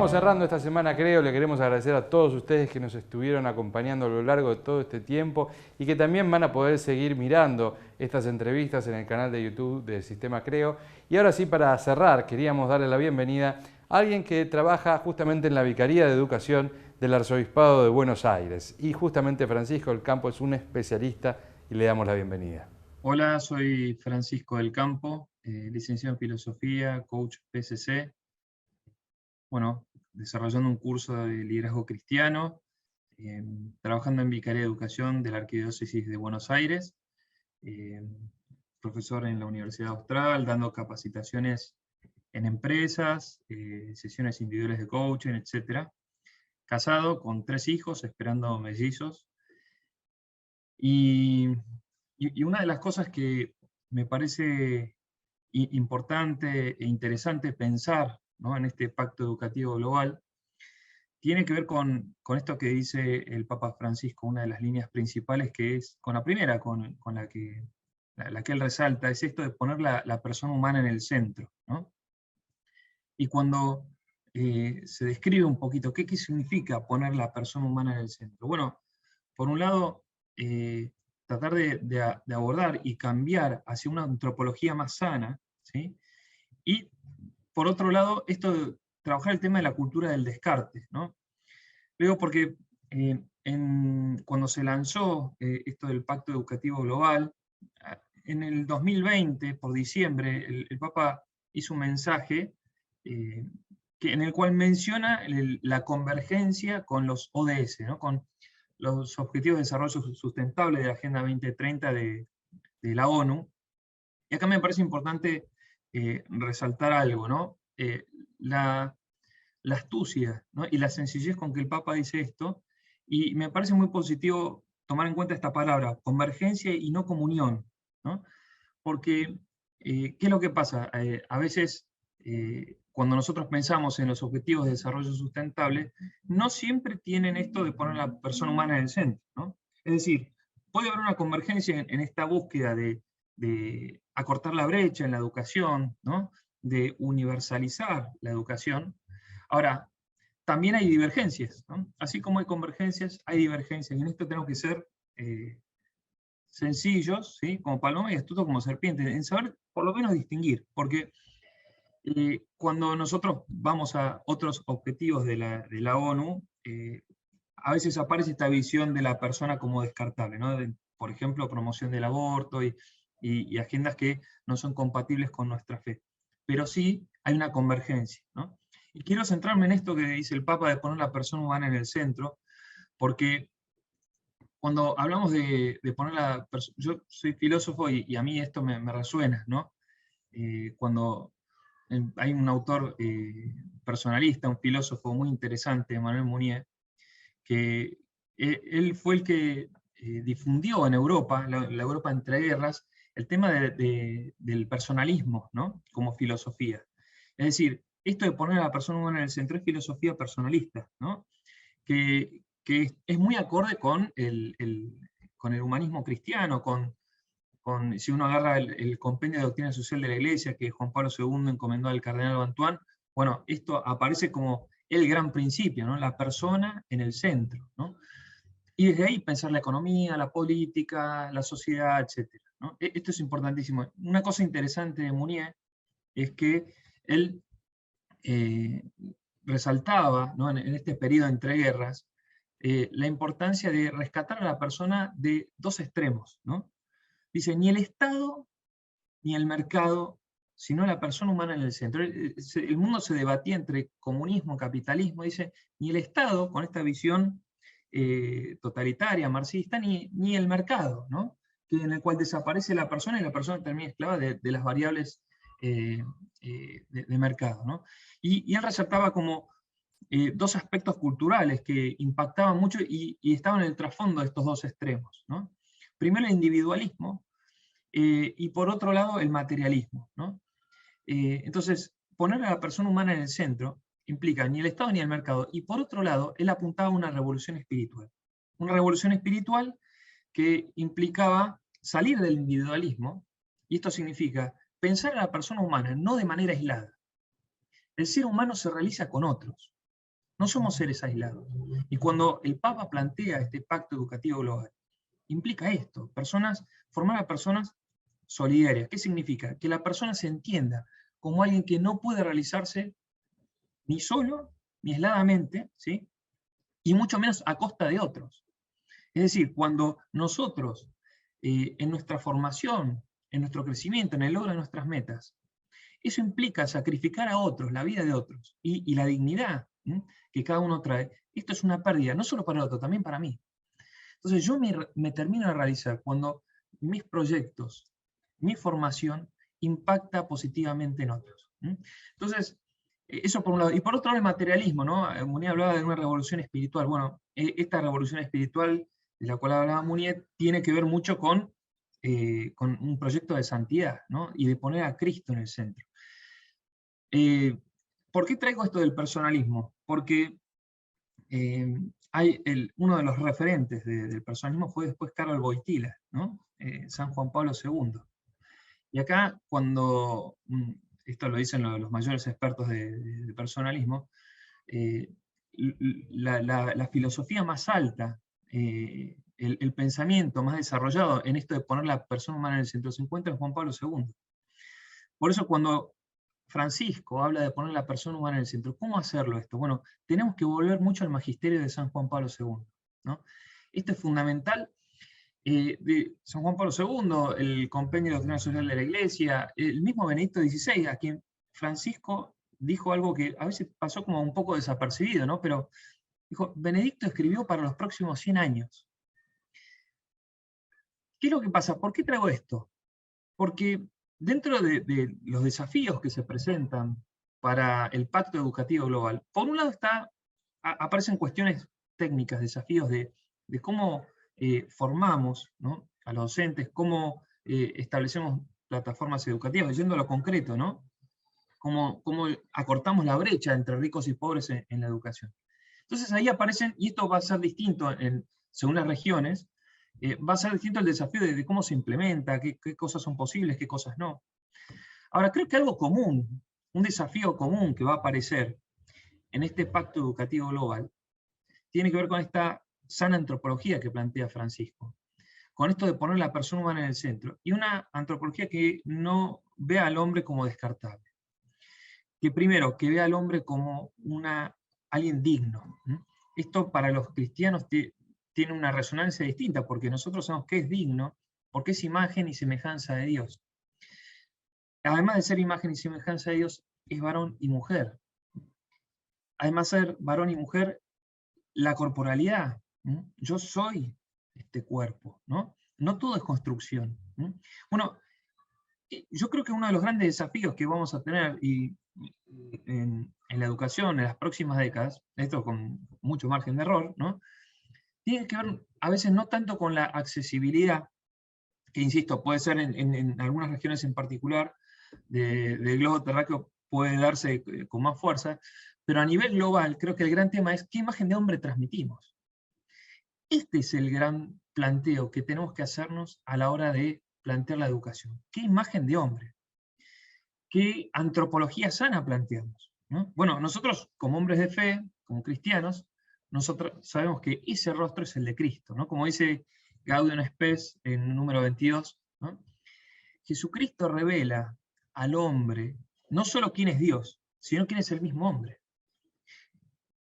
estamos cerrando esta semana, creo. Le queremos agradecer a todos ustedes que nos estuvieron acompañando a lo largo de todo este tiempo y que también van a poder seguir mirando estas entrevistas en el canal de YouTube del Sistema Creo. Y ahora sí, para cerrar, queríamos darle la bienvenida a alguien que trabaja justamente en la Vicaría de Educación del Arzobispado de Buenos Aires. Y justamente Francisco del Campo es un especialista y le damos la bienvenida. Hola, soy Francisco del Campo, licenciado en Filosofía, coach PCC, bueno, desarrollando un curso de liderazgo cristiano, trabajando en Vicaría de Educación de la Arquidiócesis de Buenos Aires, eh, profesor en la Universidad Austral, dando capacitaciones en empresas, sesiones individuales de coaching, etc. Casado con 3 hijos, esperando mellizos. Y una de las cosas que me parece importante e interesante pensar, ¿no?, en este pacto educativo global, tiene que ver con esto que dice el Papa Francisco, una de las líneas principales, que es, con la primera, con la que él resalta, es esto de poner la persona humana en el centro, ¿no? Y cuando se describe un poquito qué significa poner la persona humana en el centro. Bueno, por un lado, tratar de abordar y cambiar hacia una antropología más sana, ¿sí? Y por otro lado, esto de trabajar el tema de la cultura del descarte, ¿no? Luego porque cuando se lanzó esto del Pacto Educativo Global, en el 2020, por diciembre, el Papa hizo un mensaje eh, en el cual menciona la convergencia con los ODS, ¿no?, con los Objetivos de Desarrollo Sustentable de la Agenda 2030 de la ONU. Y acá me parece importante resaltar algo, ¿no? La astucia, ¿no?, y la sencillez con que el Papa dice esto, y me parece muy positivo tomar en cuenta esta palabra, convergencia y no comunión, ¿no? Porque, ¿qué es lo que pasa? A veces, cuando nosotros pensamos en los objetivos de desarrollo sustentable, no siempre tienen esto de poner a la persona humana en el centro, ¿no? Es decir, puede haber una convergencia en esta búsqueda de acortar la brecha en la educación, ¿no?, de universalizar la educación. Ahora, también hay divergencias, ¿no? Así como hay convergencias, hay divergencias, y en esto tenemos que ser sencillos, ¿sí?, como paloma, y astutos como serpiente, en saber por lo menos distinguir, porque cuando nosotros vamos a otros objetivos de la ONU, a veces aparece esta visión de la persona como descartable, ¿no? Por ejemplo, promoción del aborto y agendas que no son compatibles con nuestra fe. Pero sí hay una convergencia, ¿no? Y quiero centrarme en esto que dice el Papa de poner la persona humana en el centro, porque cuando hablamos de poner la persona, yo soy filósofo y a mí esto me resuena, ¿no? Cuando hay un autor personalista, un filósofo muy interesante, Emmanuel Mounier, que él fue el que difundió en Europa, la Europa entre guerras, el tema del personalismo, ¿no?, como filosofía. Es decir, esto de poner a la persona humana en el centro es filosofía personalista, ¿no?, que es muy acorde con el humanismo cristiano, si uno agarra el compendio de doctrina social de la Iglesia que Juan Pablo II encomendó al cardenal Bantuán, bueno, esto aparece como el gran principio, ¿no?, la persona en el centro, ¿no? Y desde ahí pensar la economía, la política, la sociedad, etcétera, ¿no? Esto es importantísimo. Una cosa interesante de Mounier es que él eh, resaltaba, ¿no?, en este periodo entre guerras, la importancia de rescatar a la persona de dos extremos, ¿no? Dice, ni el Estado ni el mercado, sino la persona humana en el centro. El mundo se debatía entre comunismo, capitalismo, dice, ni el Estado, con esta visión totalitaria, marxista, ni el mercado, ¿no?, en el cual desaparece la persona y la persona termina esclava de las variables eh, de mercado, ¿no? Y él resaltaba como dos aspectos culturales que impactaban mucho y estaban en el trasfondo de estos dos extremos, ¿no? Primero el individualismo, y por otro lado el materialismo, ¿no? Entonces, poner a la persona humana en el centro implica ni el Estado ni el mercado, y por otro lado, él apuntaba a una revolución espiritual que implicaba salir del individualismo, y esto significa pensar a la persona humana no de manera aislada. El ser humano se realiza con otros, no somos seres aislados. Y cuando el Papa plantea este pacto educativo global, implica esto, formar a personas solidarias. ¿Qué significa? Que la persona se entienda como alguien que no puede realizarse ni solo, ni aisladamente, ¿sí? Y mucho menos a costa de otros. Es decir, cuando nosotros, en nuestra formación, en nuestro crecimiento, en el logro de nuestras metas, eso implica sacrificar a otros, la vida de otros, y la dignidad que cada uno trae, esto es una pérdida, no solo para el otro, también para mí. Entonces yo me termino de realizar cuando mis proyectos, mi formación, impacta positivamente en otros. Entonces, eso por un lado. Y por otro lado, el materialismo, ¿no? Munier hablaba de una revolución espiritual. Bueno, esta revolución espiritual de la cual hablaba Munier tiene que ver mucho con un proyecto de santidad, ¿no? Y de poner a Cristo en el centro. ¿Por qué traigo esto del personalismo? Porque uno de los referentes del personalismo fue después Karol Wojtyla, ¿no? San Juan Pablo II. Y acá, esto lo dicen los mayores expertos de personalismo, la filosofía más alta, el pensamiento más desarrollado en esto de poner la persona humana en el centro se encuentra en Juan Pablo II. Por eso cuando Francisco habla de poner la persona humana en el centro, ¿cómo hacerlo esto? Bueno, tenemos que volver mucho al magisterio de San Juan Pablo II, ¿no? Esto es fundamental. De San Juan Pablo II, el Compendio de Doctrina Social de la Iglesia, el mismo Benedicto XVI, a quien Francisco dijo algo que a veces pasó como un poco desapercibido, ¿no? Pero dijo, Benedicto escribió para los próximos 100 años. ¿Qué es lo que pasa? ¿Por qué traigo esto? Porque dentro de los desafíos que se presentan para el Pacto Educativo Global, por un lado aparecen cuestiones técnicas, desafíos de cómo formamos, ¿no?, a los docentes, cómo establecemos plataformas educativas, yendo a lo concreto, ¿no? Cómo acortamos la brecha entre ricos y pobres en la educación. Entonces ahí aparecen, y esto va a ser distinto según las regiones, va a ser distinto el desafío de cómo se implementa, qué cosas son posibles, qué cosas no. Ahora, creo que algo común, un desafío común que va a aparecer en este pacto educativo global, tiene que ver con esta sana antropología que plantea Francisco, con esto de poner la persona humana en el centro, y una antropología que no vea al hombre como descartable. Que primero, que vea al hombre como alguien digno. Esto para los cristianos tiene una resonancia distinta, porque nosotros sabemos que es digno, porque es imagen y semejanza de Dios. Además de ser imagen y semejanza de Dios, es varón y mujer. Además de ser varón y mujer, la corporalidad. Yo soy este cuerpo, ¿no? No todo es construcción. Bueno, yo creo que uno de los grandes desafíos que vamos a tener en la educación en las próximas décadas, esto con mucho margen de error, ¿no?, tiene que ver a veces no tanto con la accesibilidad, que insisto, puede ser en algunas regiones en particular del globo terráqueo puede darse con más fuerza, pero a nivel global creo que el gran tema es qué imagen de hombre transmitimos. Este es el gran planteo que tenemos que hacernos a la hora de plantear la educación. ¿Qué imagen de hombre? ¿Qué antropología sana planteamos? ¿No? Bueno, nosotros como hombres de fe, como cristianos, nosotros sabemos que ese rostro es el de Cristo, ¿no? Como dice Gaudium Spes en el número 22, ¿no? Jesucristo revela al hombre no solo quién es Dios, sino quién es el mismo hombre.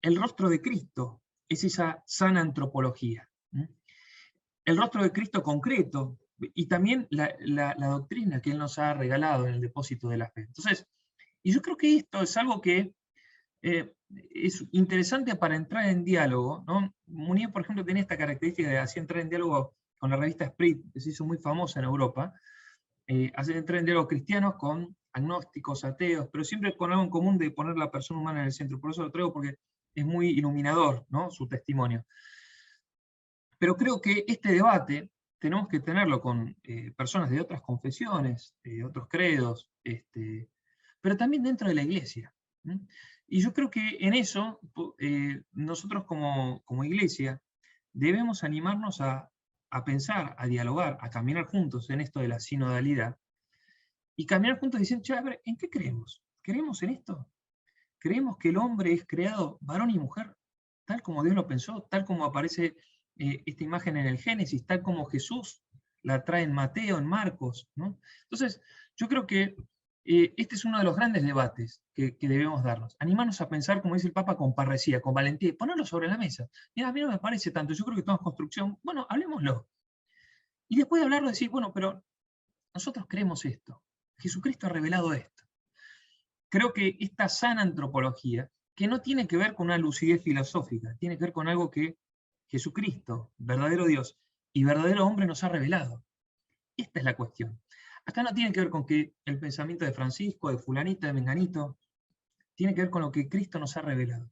El rostro de Cristo es esa sana antropología. El rostro de Cristo concreto, y también la doctrina que Él nos ha regalado en el depósito de la fe. Entonces, y yo creo que esto es algo que es interesante para entrar en diálogo, ¿no? Munier, por ejemplo, tiene esta característica de hacer entrar en diálogo con la revista Sprit, que se hizo muy famosa en Europa, hacer entrar en diálogo cristianos con agnósticos, ateos, pero siempre con algo en común de poner la persona humana en el centro. Por eso lo traigo, porque es muy iluminador, ¿no?, su testimonio. Pero creo que este debate tenemos que tenerlo con personas de otras confesiones, de otros credos, pero también dentro de la iglesia. Y yo creo que en eso nosotros como iglesia debemos animarnos a pensar, a dialogar, a caminar juntos en esto de la sinodalidad, y caminar juntos diciendo, che, a ver, ¿en qué creemos? ¿Creemos en esto? creemos que el hombre es creado varón y mujer, tal como Dios lo pensó, tal como aparece esta imagen en el Génesis, tal como Jesús la trae en Mateo, en Marcos, ¿no? Entonces, yo creo que este es uno de los grandes debates que debemos darnos. Animarnos a pensar, como dice el Papa, con parresía, con valentía, y ponerlo sobre la mesa. Mira, a mí no me parece tanto, yo creo que todo es construcción. Bueno, hablemoslo. Y después de hablarlo, decir, bueno, pero nosotros creemos esto. Jesucristo ha revelado esto. Creo que esta sana antropología, que no tiene que ver con una lucidez filosófica, tiene que ver con algo que Jesucristo, verdadero Dios y verdadero hombre, nos ha revelado. Esta es la cuestión. Acá no tiene que ver con que el pensamiento de Francisco, de fulanito, de menganito, tiene que ver con lo que Cristo nos ha revelado.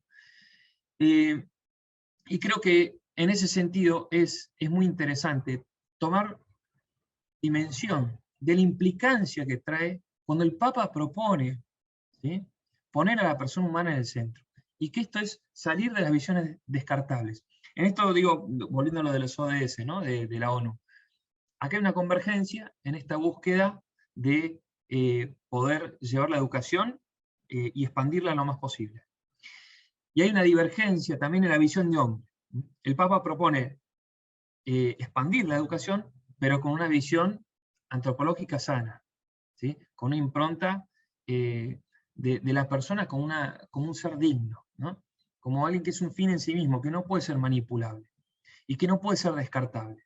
Y creo que en ese sentido es muy interesante tomar dimensión de la implicancia que trae cuando el Papa propone, ¿sí?, poner a la persona humana en el centro. Y que esto es salir de las visiones descartables. En esto digo, volviendo a lo de los ODS, ¿no?, de la ONU. Acá hay una convergencia en esta búsqueda de poder llevar la educación y expandirla lo más posible. Y hay una divergencia también en la visión de hombre. El Papa propone expandir la educación, pero con una visión antropológica sana, ¿sí?, con una impronta de la persona como un ser digno, ¿no?, como alguien que es un fin en sí mismo, que no puede ser manipulable y que no puede ser descartable.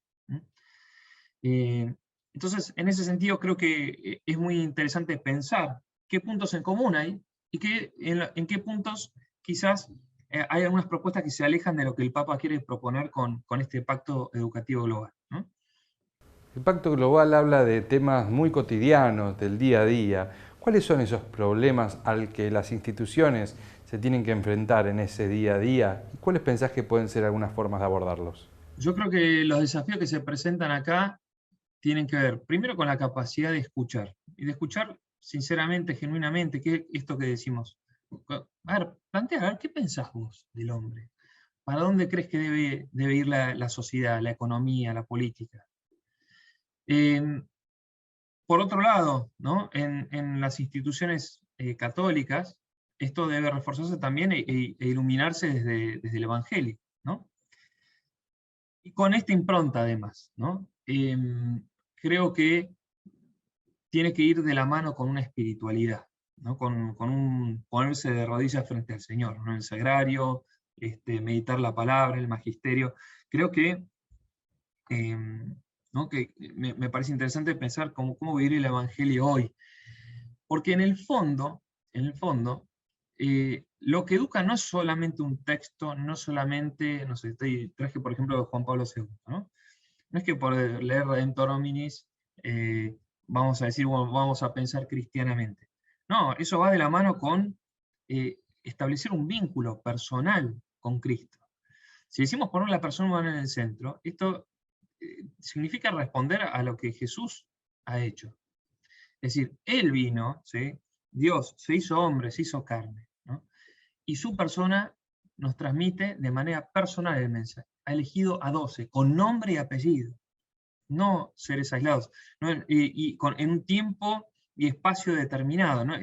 Entonces, en ese sentido, creo que es muy interesante pensar qué puntos en común hay y en qué puntos quizás hay algunas propuestas que se alejan de lo que el Papa quiere proponer con este pacto educativo global, ¿no? El Pacto Global habla de temas muy cotidianos, del día a día. ¿Cuáles son esos problemas al que las instituciones se tienen que enfrentar en ese día a día? ¿Y cuáles pensás que pueden ser algunas formas de abordarlos? Yo creo que los desafíos que se presentan acá tienen que ver, primero, con la capacidad de escuchar, y de escuchar sinceramente, genuinamente, que esto que decimos. A ver, plantea, a ver, ¿qué pensás vos del hombre? ¿Para dónde crees que debe ir la sociedad, la economía, la política? Por otro lado, ¿no?, en las instituciones católicas, esto debe reforzarse también e iluminarse desde el Evangelio, ¿no? Y con esta impronta, además, ¿no? Creo que tiene que ir de la mano con una espiritualidad, ¿no?, con un ponerse de rodillas frente al Señor, ¿no?, el sagrario, meditar la palabra, el magisterio. Creo que, ¿no?, que me parece interesante pensar cómo vivir el Evangelio hoy. Porque lo que educa no es solamente un texto, no solamente, no sé, traje por ejemplo de Juan Pablo II, ¿no? No es que por leer Redentor Hominis vamos a decir, bueno, vamos a pensar cristianamente. No, eso va de la mano con establecer un vínculo personal con Cristo. Si decimos poner a la persona humana en el centro, esto significa responder a lo que Jesús ha hecho. Es decir, Él vino, ¿sí?, Dios se hizo hombre, se hizo carne, ¿no?, y su persona nos transmite de manera personal el mensaje. Ha elegido a 12, con nombre y apellido, no seres aislados, ¿no?, en un tiempo y espacio determinado, ¿no?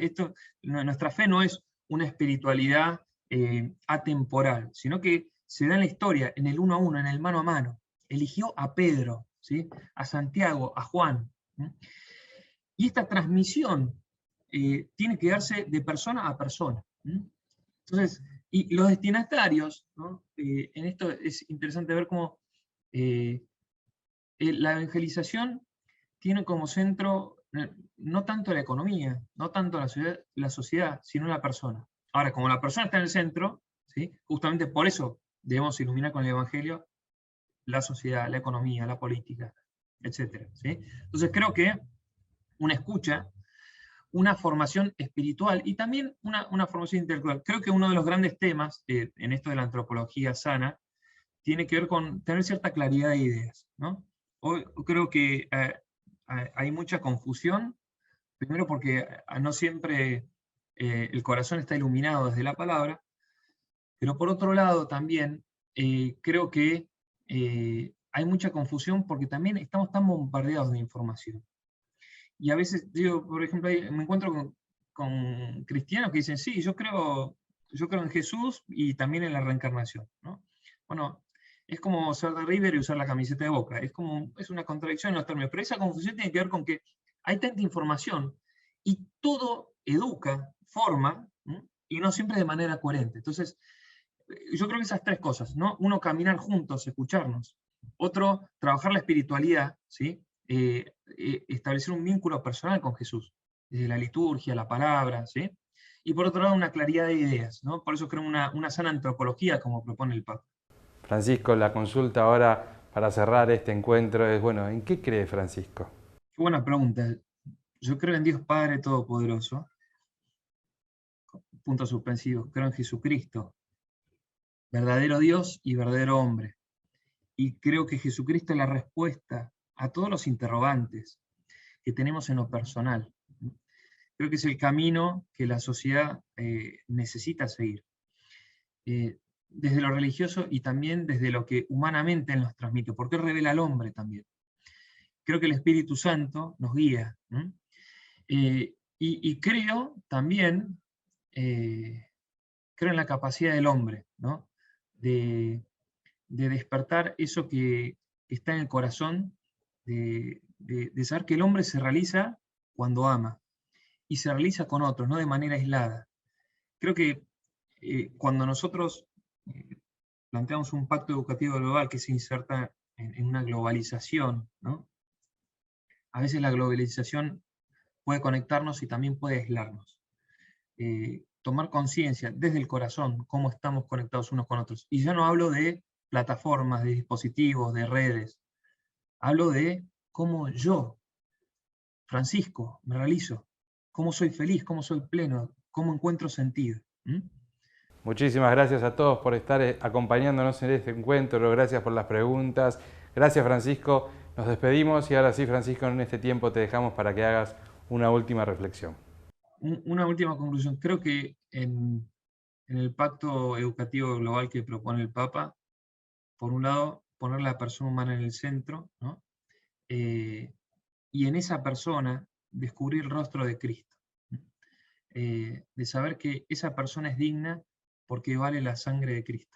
Nuestra fe no es una espiritualidad atemporal, sino que se da en la historia, en el uno a uno, en el mano a mano. Eligió a Pedro, ¿sí?, a Santiago, a Juan, ¿sí? Y esta transmisión tiene que darse de persona a persona. Entonces, y los destinatarios, ¿no?, en esto es interesante ver cómo la evangelización tiene como centro no tanto la economía, no tanto la sociedad, sino la persona. Ahora, como la persona está en el centro, ¿sí?, justamente por eso debemos iluminar con el Evangelio la sociedad, la economía, la política, etc., ¿sí? Entonces creo que una escucha, una formación espiritual y también una formación intelectual. Creo que uno de los grandes temas en esto de la antropología sana tiene que ver con tener cierta claridad de ideas, ¿no? Hoy creo que hay mucha confusión, primero porque no siempre el corazón está iluminado desde la palabra, pero por otro lado también creo que hay mucha confusión porque también estamos tan bombardeados de información. Y a veces, digo, por ejemplo, me encuentro con cristianos que dicen, sí, yo creo yo creo en Jesús y también en la reencarnación, ¿no? Bueno, es como ser de River y usar la camiseta de Boca, es una contradicción en los términos, pero esa confusión tiene que ver con que hay tanta información y todo educa, forma, ¿no? Y no siempre de manera coherente. Entonces, yo creo que esas tres cosas, ¿no? Uno, caminar juntos, escucharnos. Otro, trabajar la espiritualidad, ¿sí? Establecer un vínculo personal con Jesús, desde la liturgia, la palabra, ¿sí? Y por otro lado, una claridad de ideas, ¿no? Por eso creo una sana antropología, como propone el Papa. Francisco, la consulta ahora para cerrar este encuentro es, bueno, ¿en qué cree Francisco? Qué buena pregunta. Yo creo en Dios Padre Todopoderoso, puntos suspensivos. Creo en Jesucristo, verdadero Dios y verdadero hombre. Y creo que Jesucristo es la respuesta a todos los interrogantes que tenemos en lo personal. Creo que es el camino que la sociedad necesita seguir, desde lo religioso y también desde lo que humanamente Él nos transmite, porque Él revela al hombre también. Creo que el Espíritu Santo nos guía. Y creo también, creo en la capacidad del hombre, ¿no? De despertar eso que está en el corazón, de saber que el hombre se realiza cuando ama, y se realiza con otros, no de manera aislada. Creo que cuando nosotros planteamos un pacto educativo global que se inserta en una globalización, ¿no? A veces la globalización puede conectarnos y también puede aislarnos. Tomar conciencia desde el corazón cómo estamos conectados unos con otros. Y ya no hablo de plataformas, de dispositivos, de redes. Hablo de cómo yo, Francisco, me realizo, cómo soy feliz, cómo soy pleno, cómo encuentro sentido. Muchísimas gracias a todos por estar acompañándonos en este encuentro, gracias por las preguntas, gracias Francisco, nos despedimos y ahora sí Francisco, en este tiempo te dejamos para que hagas una última reflexión. Una última conclusión, creo que en el pacto educativo global que propone el Papa, por un lado, poner la persona humana en el centro, ¿no? Y en esa persona descubrir el rostro de Cristo, de saber que esa persona es digna porque vale la sangre de Cristo.